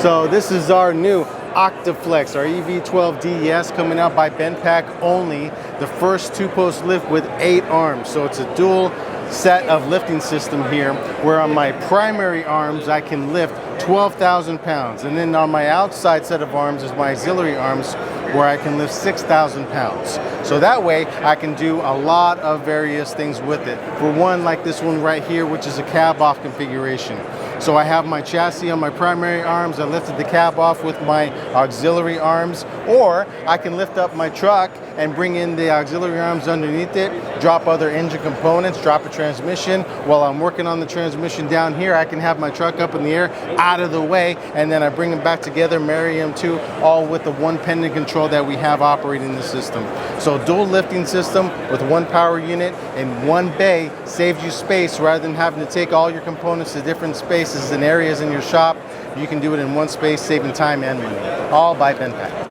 So this is our new OCTA-FLEX, our EV12DES, coming out by Bendpak only. The first two-post lift with 8 arms. So it's a dual set of lifting system here, where on my primary arms I can lift 12,000 pounds. And then on my outside set of arms is my auxiliary arms, where I can lift 6,000 pounds. So that way I can do a lot of various things with it. For one, like this one right here, which is a cab off configuration. So I have my chassis on my primary arms, I lifted the cab off with my auxiliary arms, or I can lift up my truck and bring in the auxiliary arms underneath it, drop other engine components, drop a transmission. While I'm working on the transmission down here, I can have my truck up in the air, out of the way, and then I bring them back together, marry them to, all with the one pendant control that we have operating the system. So dual lifting system with one power unit in one bay saves you space rather than having to take all your components to different spaces and areas in your shop. You can do it in one space, saving time and money. All by Bendpak.